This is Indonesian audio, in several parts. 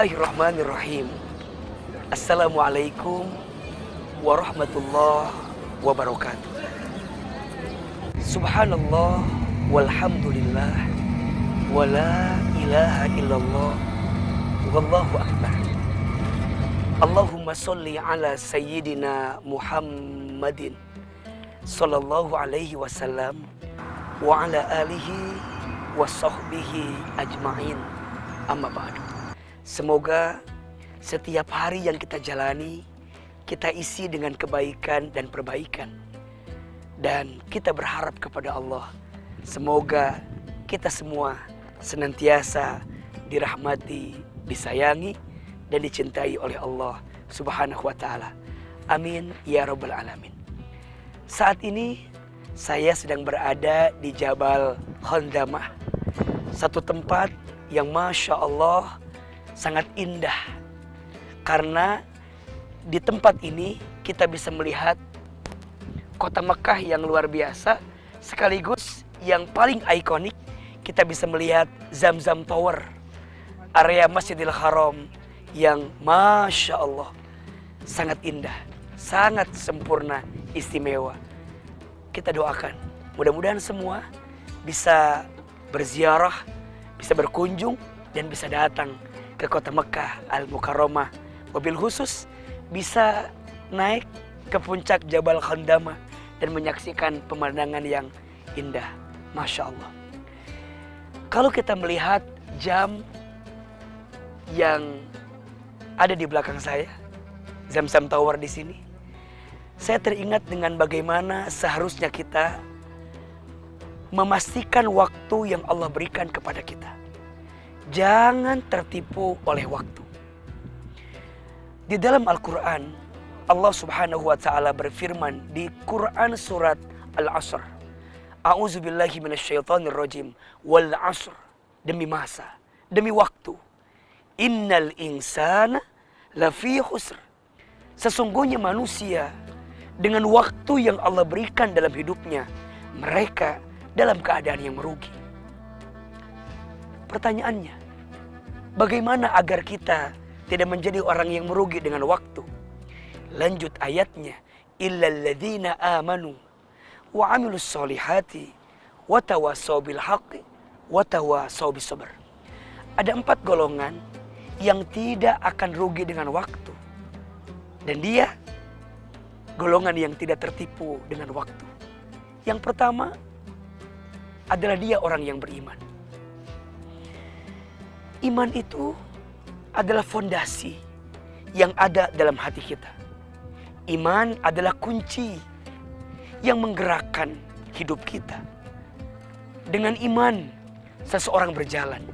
Bismillahirrahmanirrahim. Assalamualaikum warahmatullahi wabarakatuh. Subhanallah walhamdulillah wala ilaha illallah wallahu akbar. Allahumma sholli ala sayyidina Muhammadin sallallahu alaihi wasallam wa ala alihi wa sahbihi ajma'in. Amma ba'du. Semoga setiap hari yang kita jalani kita isi dengan kebaikan dan perbaikan. Dan kita berharap kepada Allah, semoga kita semua senantiasa dirahmati, disayangi, dan dicintai oleh Allah Subhanahu wa ta'ala. Amin ya rabbal alamin. Saat ini saya sedang berada di Jabal Khandamah, satu tempat yang Masya Allah sangat indah. Karena di tempat ini kita bisa melihat kota Mekah yang luar biasa, sekaligus yang paling ikonik kita bisa melihat Zamzam Tower, area Masjidil Haram yang Masya Allah sangat indah, sangat sempurna, istimewa. Kita doakan mudah-mudahan semua bisa berziarah, bisa berkunjung, dan bisa datang ke kota Mekah Al-Mukarramah. Wabil khusus bisa naik ke puncak Jabal Khandamah dan menyaksikan pemandangan yang indah. Masya Allah. Kalau kita melihat jam yang ada di belakang saya, Zamzam Tower di sini, saya teringat dengan bagaimana seharusnya kita memastikan waktu yang Allah berikan kepada kita. Jangan tertipu oleh waktu. Di dalam Al-Quran, Allah Subhanahu wa ta'ala berfirman di Quran surat Al-Asr, A'udzubillahi minasyaitonirrajim, wal asr, demi masa, demi waktu. Innal insana lafi khusr. Sesungguhnya manusia dengan waktu yang Allah berikan dalam hidupnya, mereka dalam keadaan yang merugi. Pertanyaannya, bagaimana agar kita tidak menjadi orang yang merugi dengan waktu? Lanjut ayatnya, illal ladzina amanu wa amilus solihati wa tawassaw bil haqqi wa tawassaw bis sabr. Ada 4 golongan yang tidak akan rugi dengan waktu. Dan dia golongan yang tidak tertipu dengan waktu. Yang pertama adalah dia orang yang beriman. Iman itu adalah fondasi yang ada dalam hati kita. Iman adalah kunci yang menggerakkan hidup kita. Dengan iman seseorang berjalan.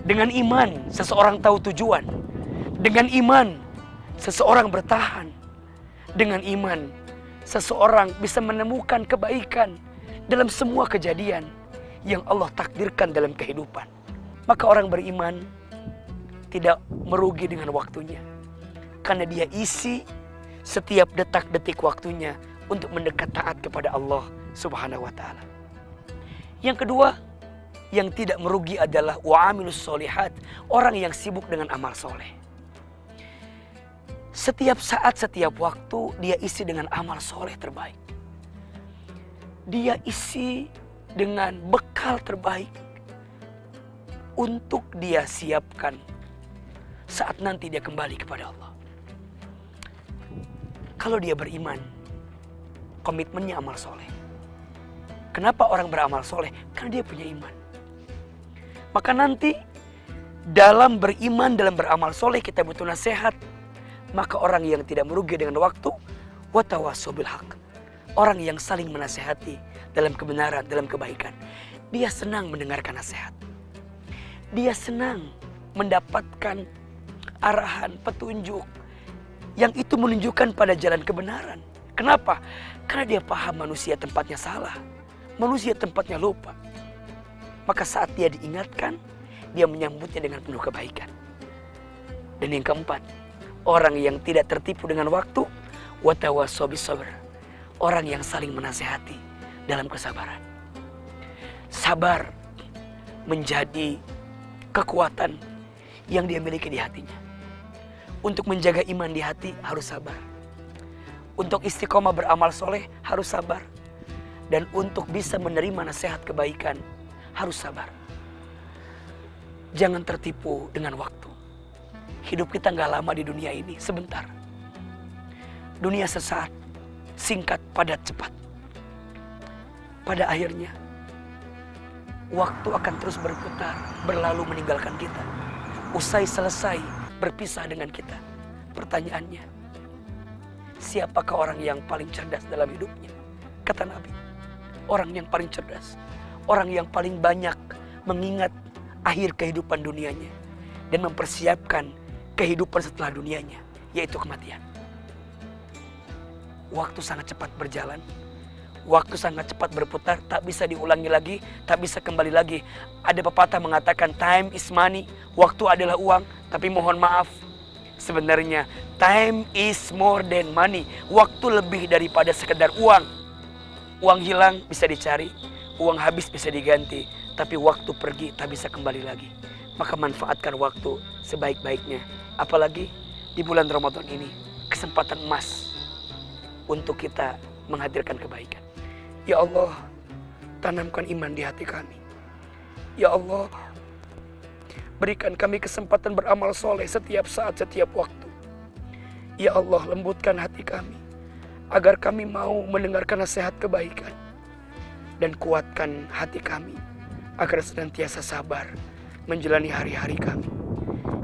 Dengan iman seseorang tahu tujuan. Dengan iman seseorang bertahan. Dengan iman seseorang bisa menemukan kebaikan dalam semua kejadian yang Allah takdirkan dalam kehidupan. Maka orang beriman tidak merugi dengan waktunya, karena dia isi setiap detak-detik waktunya untuk mendekat taat kepada Allah Subhanahu wa ta'ala. Yang kedua, yang tidak merugi adalah wa'amilus solihat, orang yang sibuk dengan amal soleh. Setiap saat, setiap waktu dia isi dengan amal soleh terbaik. Dia isi dengan bekal terbaik untuk dia siapkan saat nanti dia kembali kepada Allah. Kalau dia beriman, komitmennya amal soleh. Kenapa orang beramal soleh? Karena dia punya iman. Maka nanti dalam beriman, dalam beramal soleh kita butuh nasihat. Maka orang yang tidak merugi dengan waktu, wa tawassaw bil haqq, orang yang saling menasihati dalam kebenaran, dalam kebaikan. Dia senang mendengarkan nasihat. Dia senang mendapatkan arahan, petunjuk yang itu menunjukkan pada jalan kebenaran. Kenapa? Karena dia paham manusia tempatnya salah, manusia tempatnya lupa. Maka saat dia diingatkan, dia menyambutnya dengan penuh kebaikan. Dan yang keempat, orang yang tidak tertipu dengan waktu, wa tawassaw bis sabr, orang yang saling menasihati dalam kesabaran. Sabar menjadi kekuatan yang dia miliki di hatinya. Untuk menjaga iman di hati harus sabar. Untuk istiqomah beramal soleh harus sabar. Dan untuk bisa menerima nasihat kebaikan harus sabar. Jangan tertipu dengan waktu. Hidup kita gak lama di dunia ini, sebentar. Dunia sesaat, singkat, padat, cepat. Pada akhirnya, waktu akan terus berputar, berlalu meninggalkan kita. Usai selesai, berpisah dengan kita. Pertanyaannya, siapakah orang yang paling cerdas dalam hidupnya? Kata Nabi, orang yang paling cerdas, orang yang paling banyak mengingat akhir kehidupan dunianya dan mempersiapkan kehidupan setelah dunianya, yaitu kematian. Waktu sangat cepat berjalan, waktu sangat cepat berputar, tak bisa diulangi lagi, tak bisa kembali lagi. Ada pepatah mengatakan time is money, waktu adalah uang, tapi mohon maaf, sebenarnya time is more than money. Waktu lebih daripada sekedar uang. Uang hilang bisa dicari, uang habis bisa diganti, tapi waktu pergi tak bisa kembali lagi. Maka manfaatkan waktu sebaik-baiknya. Apalagi di bulan Ramadan ini, kesempatan emas untuk kita menghadirkan kebaikan. Ya Allah, tanamkan iman di hati kami. Ya Allah, berikan kami kesempatan beramal soleh setiap saat, setiap waktu. Ya Allah, lembutkan hati kami, agar kami mau mendengarkan nasihat kebaikan. Dan kuatkan hati kami, agar senantiasa sabar menjalani hari-hari kami.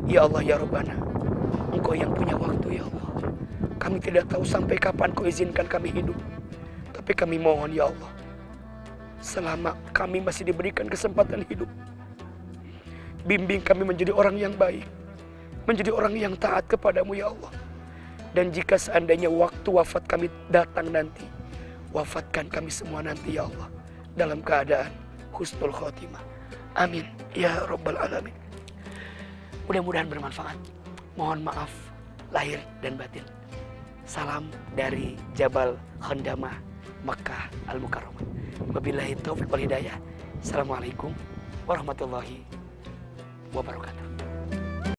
Ya Allah, ya Rabbana, Engkau yang punya waktu, ya Allah. Kami tidak tahu sampai kapan Kau izinkan kami hidup. Tapi kami mohon, ya Allah, selama kami masih diberikan kesempatan hidup, bimbing kami menjadi orang yang baik, menjadi orang yang taat kepadamu, ya Allah. Dan jika seandainya waktu wafat kami datang nanti, wafatkan kami semua nanti, ya Allah, dalam keadaan husnul khotimah. Amin ya Rabbal Alamin. Mudah-mudahan bermanfaat. Mohon maaf lahir dan batin. Salam dari Jabal Khandamah, Makkah Al-Mukarramah. Wabillahi taufiq wal hidayah. Assalamualaikum warahmatullahi wabarakatuh.